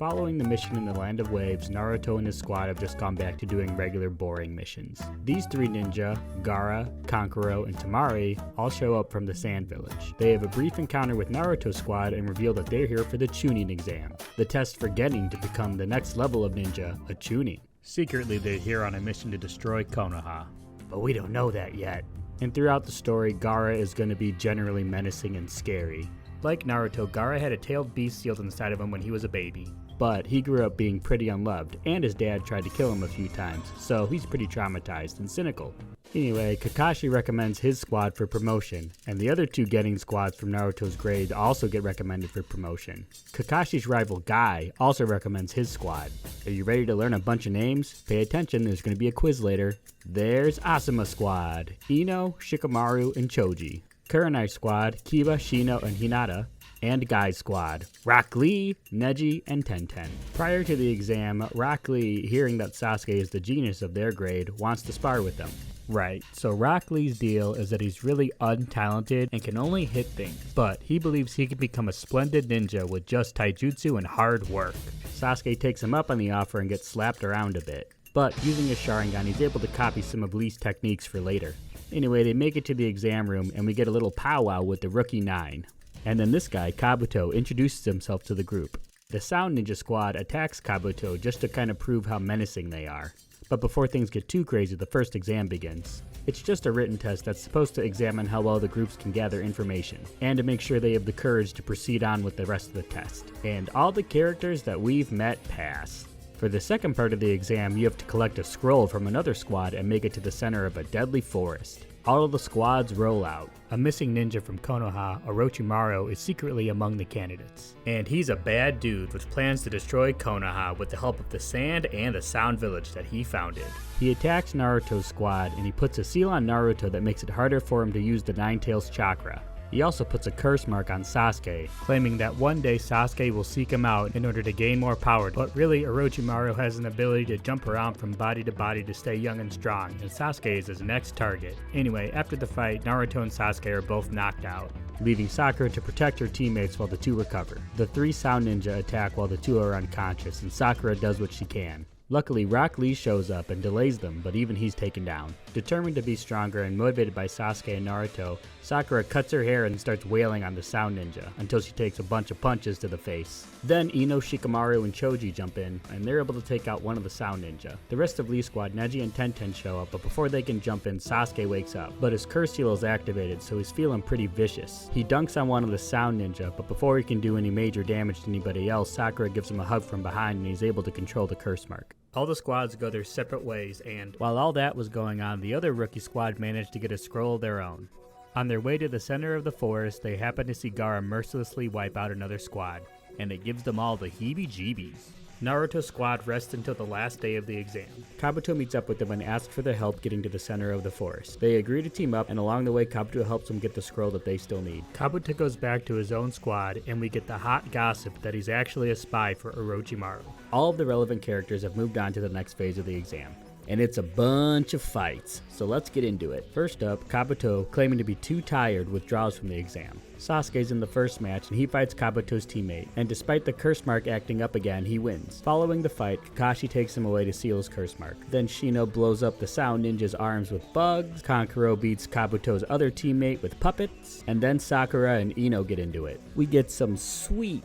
Following the mission in the Land of Waves, Naruto and his squad have just gone back to doing regular boring missions. These three ninja, Gaara, Kankuro, and Temari, all show up from the Sand Village. They have a brief encounter with Naruto's squad and reveal that they're here for the Chunin Exam, the test for getting to become the next level of ninja, a Chunin. Secretly, they're here on a mission to destroy Konoha, but we don't know that yet. And throughout the story, Gaara is going to be generally menacing and scary. Like Naruto, Gaara had a tailed beast sealed inside of him when he was a baby. But he grew up being pretty unloved, and his dad tried to kill him a few times, so he's pretty traumatized and cynical. Anyway, Kakashi recommends his squad for promotion, and the other two getting squads from Naruto's grade also get recommended for promotion. Kakashi's rival Guy also recommends his squad. Are you ready to learn a bunch of names? Pay attention, there's going to be a quiz later. There's Asuma squad, Ino, Shikamaru, and Choji. Kurenai squad, Kiba, Shino, and Hinata. And Guy's squad, Rock Lee, Neji, and TenTen. Prior to the exam, Rock Lee, hearing that Sasuke is the genius of their grade, wants to spar with them. Right, so Rock Lee's deal is that he's really untalented and can only hit things, but he believes he can become a splendid ninja with just taijutsu and hard work. Sasuke takes him up on the offer and gets slapped around a bit, but using his Sharingan, he's able to copy some of Lee's techniques for later. Anyway, they make it to the exam room and we get a little powwow with the Rookie 9. And then this guy, Kabuto, introduces himself to the group. The Sound Ninja Squad attacks Kabuto just to kind of prove how menacing they are. But before things get too crazy, the first exam begins. It's just a written test that's supposed to examine how well the groups can gather information, and to make sure they have the courage to proceed on with the rest of the test. And all the characters that we've met pass. For the second part of the exam, you have to collect a scroll from another squad and make it to the center of a deadly forest. All of the squads roll out. A missing ninja from Konoha, Orochimaru, is secretly among the candidates. And he's a bad dude with plans to destroy Konoha with the help of the Sand and the Sound Village that he founded. He attacks Naruto's squad and he puts a seal on Naruto that makes it harder for him to use the Nine Tails chakra. He also puts a curse mark on Sasuke, claiming that one day Sasuke will seek him out in order to gain more power, but really Orochimaru has an ability to jump around from body to body to stay young and strong, and Sasuke is his next target. Anyway, after the fight, Naruto and Sasuke are both knocked out, leaving Sakura to protect her teammates while the two recover. The three Sound Ninja attack while the two are unconscious, and Sakura does what she can. Luckily, Rock Lee shows up and delays them, but even he's taken down. Determined to be stronger and motivated by Sasuke and Naruto, Sakura cuts her hair and starts wailing on the Sound Ninja until she takes a bunch of punches to the face. Then Ino, Shikamaru, and Choji jump in, and they're able to take out one of the Sound Ninja. The rest of Lee's squad, Neji and TenTen, show up, but before they can jump in, Sasuke wakes up. But his curse seal is activated, so he's feeling pretty vicious. He dunks on one of the Sound Ninja, but before he can do any major damage to anybody else, Sakura gives him a hug from behind and he's able to control the curse mark. All the squads go their separate ways, and while all that was going on, the other rookie squad managed to get a scroll of their own. On their way to the center of the forest, they happen to see Gaara mercilessly wipe out another squad, and it gives them all the heebie-jeebies. Naruto's squad rests until the last day of the exam. Kabuto meets up with them and asks for their help getting to the center of the forest. They agree to team up, and along the way Kabuto helps them get the scroll that they still need. Kabuto goes back to his own squad, and we get the hot gossip that he's actually a spy for Orochimaru. All of the relevant characters have moved on to the next phase of the exam, and it's a bunch of fights, so let's get into it. First up, Kabuto, claiming to be too tired, withdraws from the exam. Sasuke's in the first match and he fights Kabuto's teammate, and despite the curse mark acting up again, he wins. Following the fight, Kakashi takes him away to seal his curse mark. Then Shino blows up the Sound Ninja's arms with bugs, Kankuro beats Kabuto's other teammate with puppets, and then Sakura and Ino get into it. We get some sweet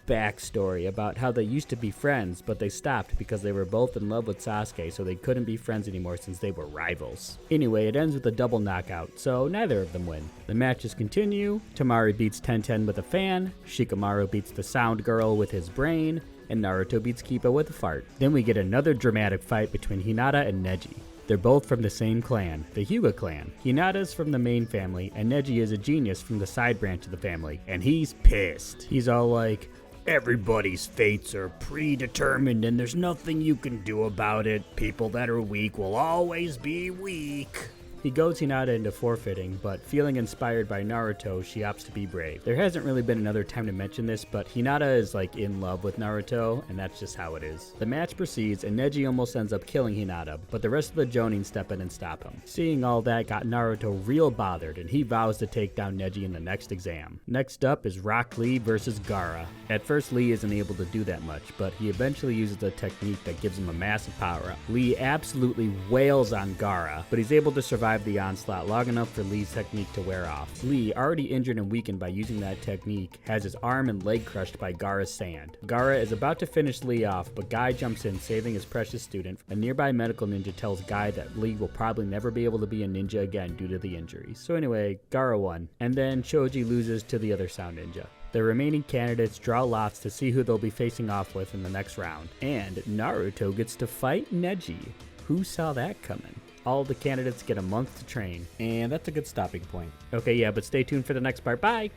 backstory about how they used to be friends, but they stopped because they were both in love with Sasuke, so they couldn't be friends anymore since they were rivals. Anyway, it ends with a double knockout, so neither of them win. The matches continue. Temari beats TenTen with a fan, Shikamaru beats the Sound Girl with his brain, and Naruto beats Kiba with a fart. Then we get another dramatic fight between Hinata and Neji. They're both from the same clan, the Hyuga clan. Hinata's from the main family, and Neji is a genius from the side branch of the family, and he's pissed. He's all like, "Everybody's fates are predetermined and there's nothing you can do about it. People that are weak will always be weak." He goads Hinata into forfeiting, but feeling inspired by Naruto, she opts to be brave. There hasn't really been another time to mention this, but Hinata is like in love with Naruto, and that's just how it is. The match proceeds, and Neji almost ends up killing Hinata, but the rest of the Jonin step in and stop him. Seeing all that got Naruto real bothered, and he vows to take down Neji in the next exam. Next up is Rock Lee versus Gaara. At first, Lee isn't able to do that much, but he eventually uses a technique that gives him a massive power-up. Lee absolutely wails on Gaara, but he's able to survive the onslaught long enough for Lee's technique to wear off. Lee, already injured and weakened by using that technique, has his arm and leg crushed by Gaara's sand. Gaara is about to finish Lee off, but Guy jumps in, saving his precious student. A nearby medical ninja tells Guy that Lee will probably never be able to be a ninja again due to the injuries. So anyway, Gaara won, and then Choji loses to the other sound ninja. The remaining candidates draw lots to see who they'll be facing off with in the next round. And Naruto gets to fight Neji. Who saw that coming? All the candidates get a month to train. And that's a good stopping point. Okay, yeah, but stay tuned for the next part. Bye!